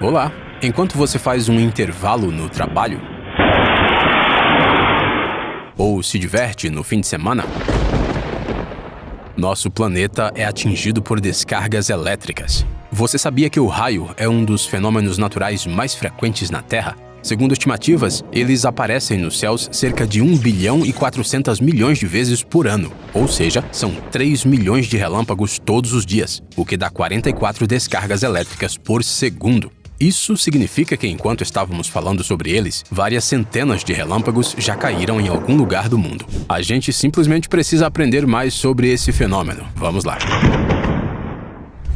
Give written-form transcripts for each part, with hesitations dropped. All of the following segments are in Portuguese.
Olá! Enquanto você faz um intervalo no trabalho, ou se diverte no fim de semana, nosso planeta é atingido por descargas elétricas. Você sabia que o raio é um dos fenômenos naturais mais frequentes na Terra? Segundo estimativas, eles aparecem nos céus cerca de 1 bilhão e 400 milhões de vezes por ano, ou seja, são 3 milhões de relâmpagos todos os dias, o que dá 44 descargas elétricas por segundo. Isso significa que enquanto estávamos falando sobre eles, várias centenas de relâmpagos já caíram em algum lugar do mundo. A gente simplesmente precisa aprender mais sobre esse fenômeno. Vamos lá.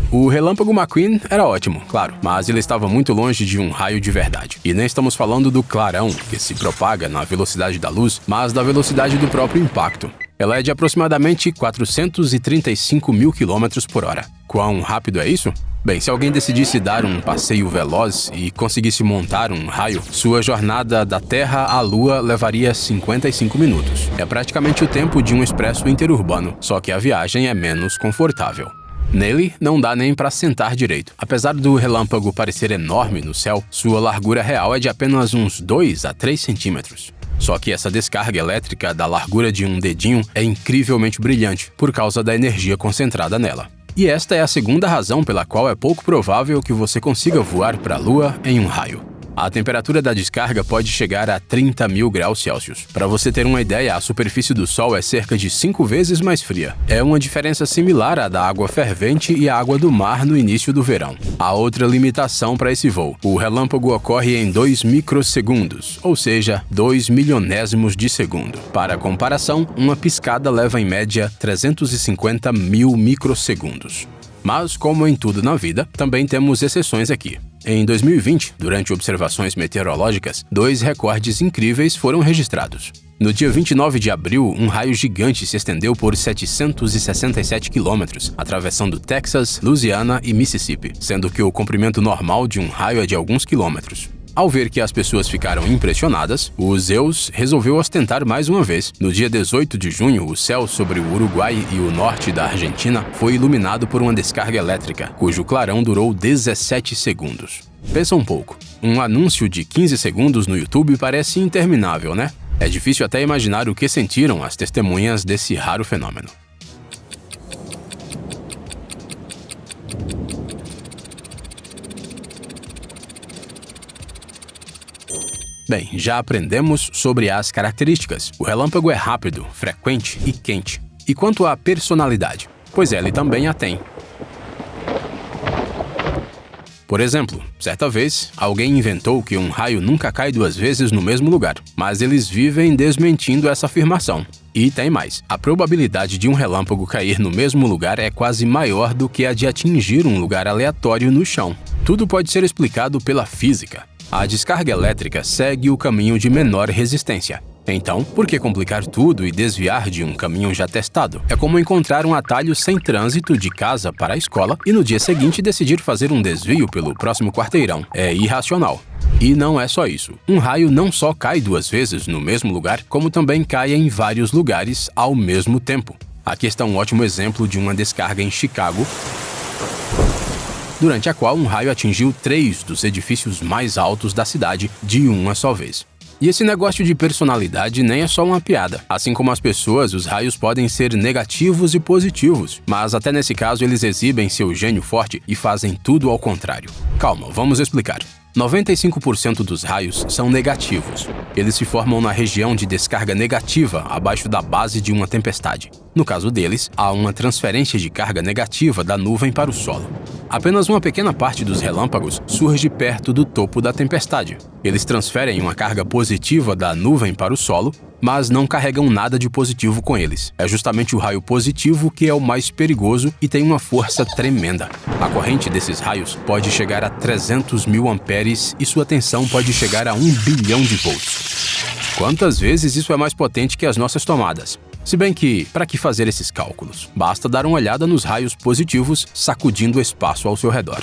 O relâmpago McQueen era ótimo, claro, mas ele estava muito longe de um raio de verdade. E nem estamos falando do clarão, que se propaga na velocidade da luz, mas da velocidade do próprio impacto. Ela é de aproximadamente 435 mil quilômetros por hora. Quão rápido é isso? Bem, se alguém decidisse dar um passeio veloz e conseguisse montar um raio, sua jornada da Terra à Lua levaria 55 minutos. É praticamente o tempo de um expresso interurbano, só que a viagem é menos confortável. Nele, não dá nem para sentar direito. Apesar do relâmpago parecer enorme no céu, sua largura real é de apenas uns 2 a 3 centímetros. Só que essa descarga elétrica da largura de um dedinho é incrivelmente brilhante por causa da energia concentrada nela. E esta é a segunda razão pela qual é pouco provável que você consiga voar para a Lua em um raio. A temperatura da descarga pode chegar a 30 mil graus Celsius. Para você ter uma ideia, a superfície do Sol é cerca de 5 vezes mais fria. É uma diferença similar à da água fervente e à água do mar no início do verão. Há outra limitação para esse voo. O relâmpago ocorre em 2 microsegundos, ou seja, 2 milionésimos de segundo. Para comparação, uma piscada leva em média 350 mil microsegundos. Mas, como em tudo na vida, também temos exceções aqui. Em 2020, durante observações meteorológicas, 2 recordes incríveis foram registrados. No dia 29 de abril, um raio gigante se estendeu por 767 quilômetros, atravessando Texas, Louisiana e Mississippi, sendo que o comprimento normal de um raio é de alguns quilômetros. Ao ver que as pessoas ficaram impressionadas, o Zeus resolveu ostentar mais uma vez. No dia 18 de junho, o céu sobre o Uruguai e o norte da Argentina foi iluminado por uma descarga elétrica, cujo clarão durou 17 segundos. Pensa um pouco. Um anúncio de 15 segundos no YouTube parece interminável, né? É difícil até imaginar o que sentiram as testemunhas desse raro fenômeno. Bem, já aprendemos sobre as características. O relâmpago é rápido, frequente e quente. E quanto à personalidade? Pois ele também a tem. Por exemplo, certa vez, alguém inventou que um raio nunca cai 2 vezes no mesmo lugar, mas eles vivem desmentindo essa afirmação. E tem mais. A probabilidade de um relâmpago cair no mesmo lugar é quase maior do que a de atingir um lugar aleatório no chão. Tudo pode ser explicado pela física. A descarga elétrica segue o caminho de menor resistência. Então, por que complicar tudo e desviar de um caminho já testado? É como encontrar um atalho sem trânsito de casa para a escola e no dia seguinte decidir fazer um desvio pelo próximo quarteirão. É irracional. E não é só isso. Um raio não só cai 2 vezes no mesmo lugar, como também cai em vários lugares ao mesmo tempo. Aqui está um ótimo exemplo de uma descarga em Chicago, durante a qual um raio atingiu 3 dos edifícios mais altos da cidade de uma só vez. E esse negócio de personalidade nem é só uma piada. Assim como as pessoas, os raios podem ser negativos e positivos, mas até nesse caso eles exibem seu gênio forte e fazem tudo ao contrário. Calma, vamos explicar. 95% dos raios são negativos. Eles se formam na região de descarga negativa, abaixo da base de uma tempestade. No caso deles, há uma transferência de carga negativa da nuvem para o solo. Apenas uma pequena parte dos relâmpagos surge perto do topo da tempestade. Eles transferem uma carga positiva da nuvem para o solo, mas não carregam nada de positivo com eles. É justamente o raio positivo que é o mais perigoso e tem uma força tremenda. A corrente desses raios pode chegar a 300 mil amperes e sua tensão pode chegar a 1 bilhão de volts. Quantas vezes isso é mais potente que as nossas tomadas? Se bem que, para que fazer esses cálculos? Basta dar uma olhada nos raios positivos sacudindo o espaço ao seu redor.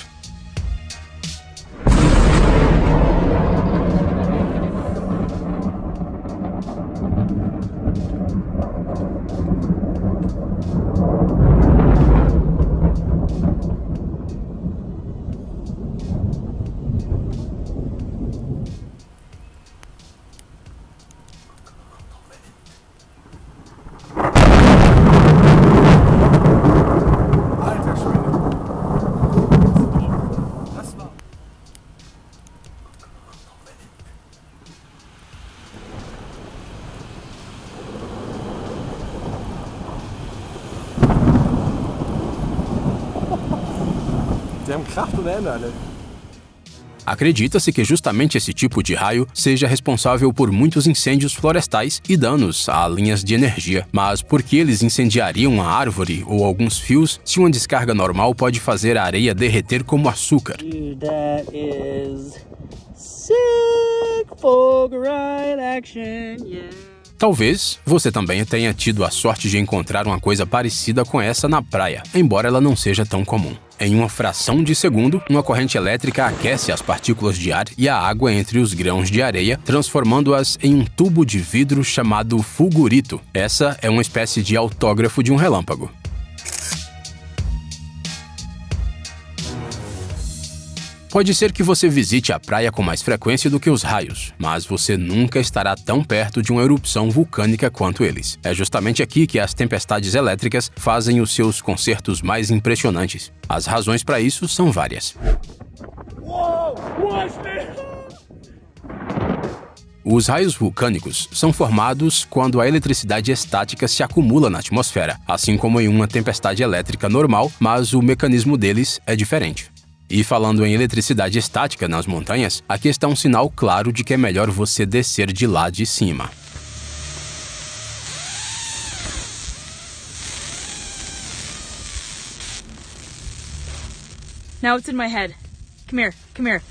Acredita-se que justamente esse tipo de raio seja responsável por muitos incêndios florestais e danos a linhas de energia. Mas por que eles incendiariam a árvore ou alguns fios se uma descarga normal pode fazer a areia derreter como açúcar? Dude, that is sick Fulgurite action, yeah. Talvez você também tenha tido a sorte de encontrar uma coisa parecida com essa na praia, embora ela não seja tão comum. Em uma fração de segundo, uma corrente elétrica aquece as partículas de ar e a água entre os grãos de areia, transformando-as em um tubo de vidro chamado fulgurito. Essa é uma espécie de autógrafo de um relâmpago. Pode ser que você visite a praia com mais frequência do que os raios, mas você nunca estará tão perto de uma erupção vulcânica quanto eles. É justamente aqui que as tempestades elétricas fazem os seus concertos mais impressionantes. As razões para isso são várias. Os raios vulcânicos são formados quando a eletricidade estática se acumula na atmosfera, assim como em uma tempestade elétrica normal, mas o mecanismo deles é diferente. E falando em eletricidade estática nas montanhas, aqui está um sinal claro de que é melhor você descer de lá de cima. Now it's in my head. Come here, come here.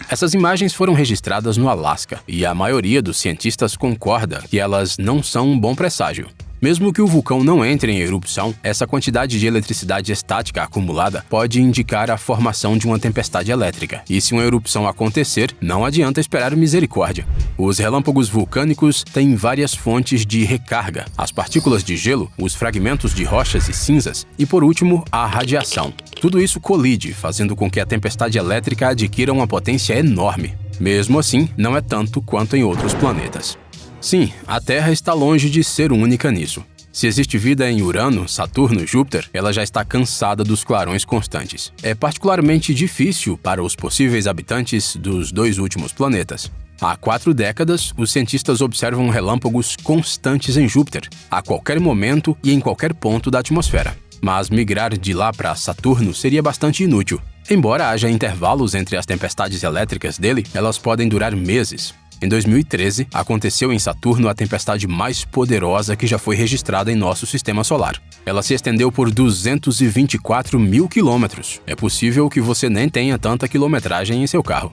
Essas imagens foram registradas no Alasca, e a maioria dos cientistas concorda que elas não são um bom presságio. Mesmo que o vulcão não entre em erupção, essa quantidade de eletricidade estática acumulada pode indicar a formação de uma tempestade elétrica. E se uma erupção acontecer, não adianta esperar misericórdia. Os relâmpagos vulcânicos têm várias fontes de recarga: as partículas de gelo, os fragmentos de rochas e cinzas e, por último, a radiação. Tudo isso colide, fazendo com que a tempestade elétrica adquira uma potência enorme. Mesmo assim, não é tanto quanto em outros planetas. Sim, a Terra está longe de ser única nisso. Se existe vida em Urano, Saturno e Júpiter, ela já está cansada dos clarões constantes. É particularmente difícil para os possíveis habitantes dos dois últimos planetas. Há 4 décadas, os cientistas observam relâmpagos constantes em Júpiter, a qualquer momento e em qualquer ponto da atmosfera. Mas migrar de lá para Saturno seria bastante inútil. Embora haja intervalos entre as tempestades elétricas dele, elas podem durar meses. Em 2013, aconteceu em Saturno a tempestade mais poderosa que já foi registrada em nosso sistema solar. Ela se estendeu por 224 mil quilômetros. É possível que você nem tenha tanta quilometragem em seu carro.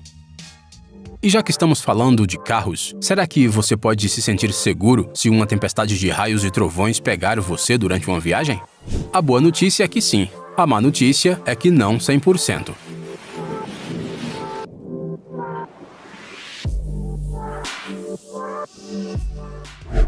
E já que estamos falando de carros, será que você pode se sentir seguro se uma tempestade de raios e trovões pegar você durante uma viagem? A boa notícia é que sim. A má notícia é que não 100%.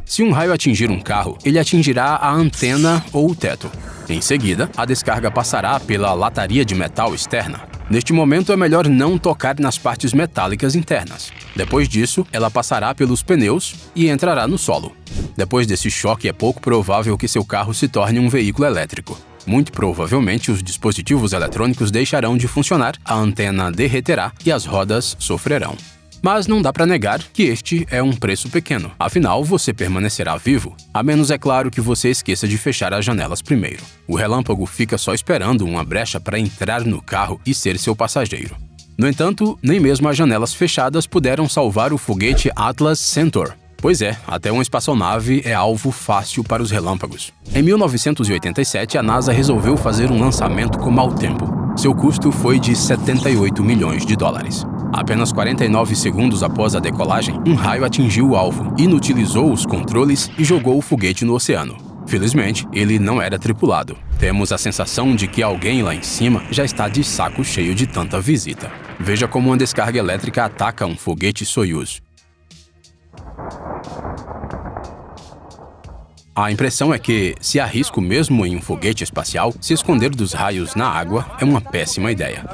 Se um raio atingir um carro, ele atingirá a antena ou o teto. Em seguida, a descarga passará pela lataria de metal externa. Neste momento, é melhor não tocar nas partes metálicas internas. Depois disso, ela passará pelos pneus e entrará no solo. Depois desse choque, é pouco provável que seu carro se torne um veículo elétrico. Muito provavelmente, os dispositivos eletrônicos deixarão de funcionar, a antena derreterá e as rodas sofrerão. Mas não dá para negar que este é um preço pequeno. Afinal, você permanecerá vivo, a menos, é claro, que você esqueça de fechar as janelas primeiro. O relâmpago fica só esperando uma brecha para entrar no carro e ser seu passageiro. No entanto, nem mesmo as janelas fechadas puderam salvar o foguete Atlas Centaur. Pois é, até uma espaçonave é alvo fácil para os relâmpagos. Em 1987, a NASA resolveu fazer um lançamento com mau tempo. Seu custo foi de 78 milhões de dólares. Apenas 49 segundos após a decolagem, um raio atingiu o alvo, inutilizou os controles e jogou o foguete no oceano. Felizmente, ele não era tripulado. Temos a sensação de que alguém lá em cima já está de saco cheio de tanta visita. Veja como uma descarga elétrica ataca um foguete Soyuz. A impressão é que, se há risco mesmo em um foguete espacial, se esconder dos raios na água é uma péssima ideia.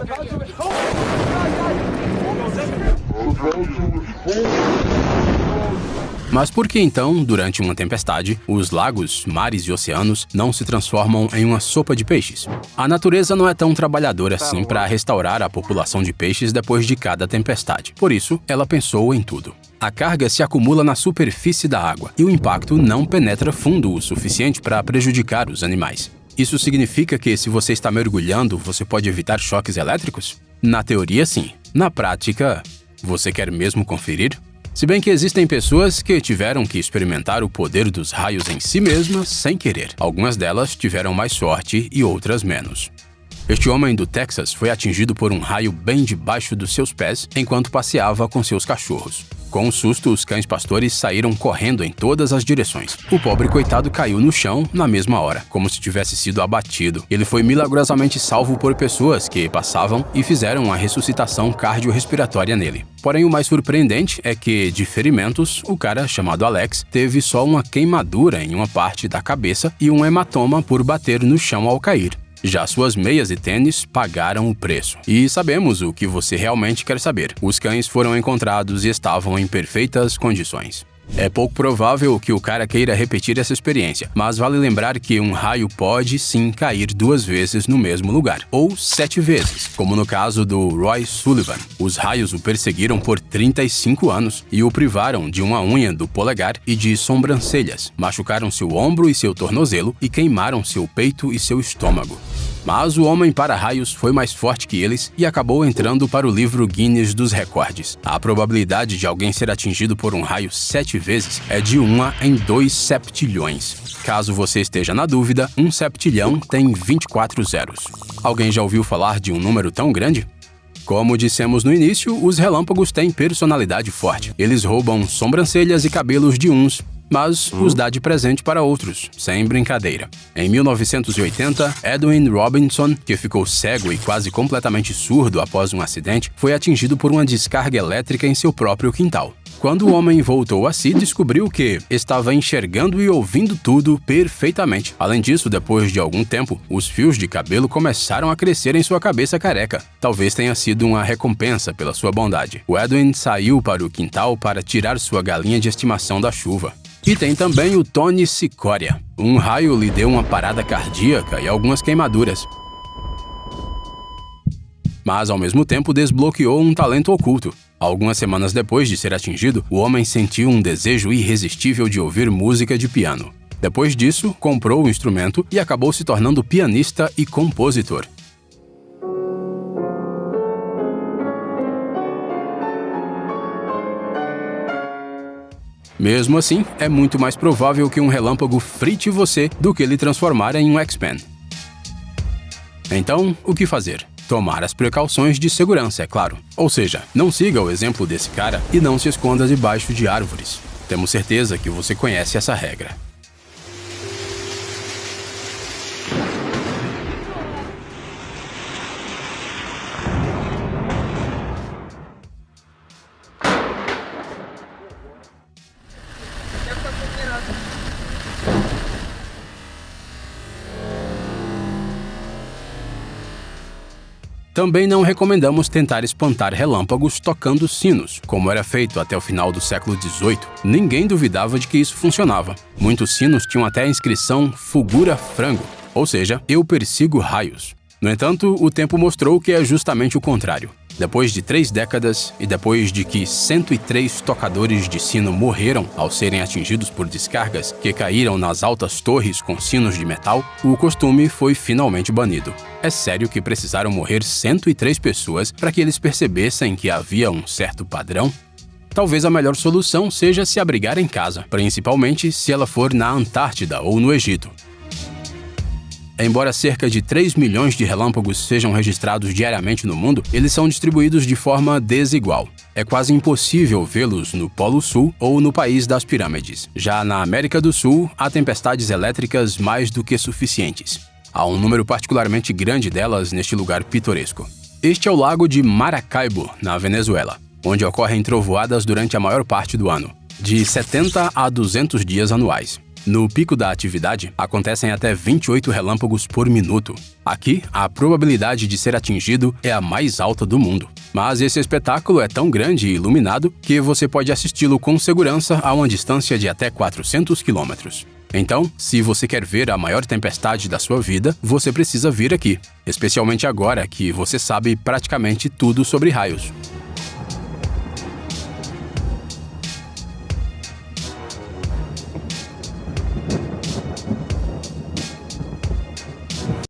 Mas por que então, durante uma tempestade, os lagos, mares e oceanos não se transformam em uma sopa de peixes? A natureza não é tão trabalhadora assim para restaurar a população de peixes depois de cada tempestade. Por isso, ela pensou em tudo. A carga se acumula na superfície da água e o impacto não penetra fundo o suficiente para prejudicar os animais. Isso significa que se você está mergulhando, você pode evitar choques elétricos? Na teoria, sim. Na prática, você quer mesmo conferir? Se bem que existem pessoas que tiveram que experimentar o poder dos raios em si mesmas sem querer. Algumas delas tiveram mais sorte e outras menos. Este homem do Texas foi atingido por um raio bem debaixo dos seus pés enquanto passeava com seus cachorros. Com um susto, os cães pastores saíram correndo em todas as direções. O pobre coitado caiu no chão na mesma hora, como se tivesse sido abatido. Ele foi milagrosamente salvo por pessoas que passavam e fizeram a ressuscitação cardiorrespiratória nele. Porém, o mais surpreendente é que, de ferimentos, o cara chamado Alex teve só uma queimadura em uma parte da cabeça e um hematoma por bater no chão ao cair. Já suas meias e tênis pagaram o preço. E sabemos o que você realmente quer saber. Os cães foram encontrados e estavam em perfeitas condições. É pouco provável que o cara queira repetir essa experiência, mas vale lembrar que um raio pode sim cair 2 vezes no mesmo lugar, ou 7 vezes, como no caso do Roy Sullivan. Os raios o perseguiram por 35 anos e o privaram de uma unha do polegar e de sobrancelhas, machucaram seu ombro e seu tornozelo e queimaram seu peito e seu estômago. Mas o homem para-raios foi mais forte que eles e acabou entrando para o livro Guinness dos Recordes. A probabilidade de alguém ser atingido por um raio 7 vezes é de 1 em 2 septilhões. Caso você esteja na dúvida, 1 septilhão tem 24 zeros. Alguém já ouviu falar de um número tão grande? Como dissemos no início, os relâmpagos têm personalidade forte. Eles roubam sobrancelhas e cabelos de uns, mas os dá de presente para outros, sem brincadeira. Em 1980, Edwin Robinson, que ficou cego e quase completamente surdo após um acidente, foi atingido por uma descarga elétrica em seu próprio quintal. Quando o homem voltou a si, descobriu que estava enxergando e ouvindo tudo perfeitamente. Além disso, depois de algum tempo, os fios de cabelo começaram a crescer em sua cabeça careca. Talvez tenha sido uma recompensa pela sua bondade. O Edwin saiu para o quintal para tirar sua galinha de estimação da chuva. E tem também o Tony Sicória. Um raio lhe deu uma parada cardíaca e algumas queimaduras. Mas, ao mesmo tempo, desbloqueou um talento oculto. Algumas semanas depois de ser atingido, o homem sentiu um desejo irresistível de ouvir música de piano. Depois disso, comprou o instrumento e acabou se tornando pianista e compositor. Mesmo assim, é muito mais provável que um relâmpago frite você do que lhe transformar em um X-Men. Então, o que fazer? Tomar as precauções de segurança, é claro. Ou seja, não siga o exemplo desse cara e não se esconda debaixo de árvores. Temos certeza que você conhece essa regra. Também não recomendamos tentar espantar relâmpagos tocando sinos, como era feito até o final do século XVIII. Ninguém duvidava de que isso funcionava. Muitos sinos tinham até a inscrição Fulgura Frango, ou seja, eu persigo raios. No entanto, o tempo mostrou que é justamente o contrário. Depois de 3 décadas e depois de que 103 tocadores de sino morreram ao serem atingidos por descargas que caíram nas altas torres com sinos de metal, o costume foi finalmente banido. É sério que precisaram morrer 103 pessoas para que eles percebessem que havia um certo padrão? Talvez a melhor solução seja se abrigar em casa, principalmente se ela for na Antártida ou no Egito. Embora cerca de 3 milhões de relâmpagos sejam registrados diariamente no mundo, eles são distribuídos de forma desigual. É quase impossível vê-los no Polo Sul ou no País das Pirâmides. Já na América do Sul, há tempestades elétricas mais do que suficientes. Há um número particularmente grande delas neste lugar pitoresco. Este é o lago de Maracaibo, na Venezuela, onde ocorrem trovoadas durante a maior parte do ano, de 70 a 200 dias anuais. No pico da atividade, acontecem até 28 relâmpagos por minuto. Aqui, a probabilidade de ser atingido é a mais alta do mundo. Mas esse espetáculo é tão grande e iluminado que você pode assisti-lo com segurança a uma distância de até 400 quilômetros. Então, se você quer ver a maior tempestade da sua vida, você precisa vir aqui, especialmente agora que você sabe praticamente tudo sobre raios.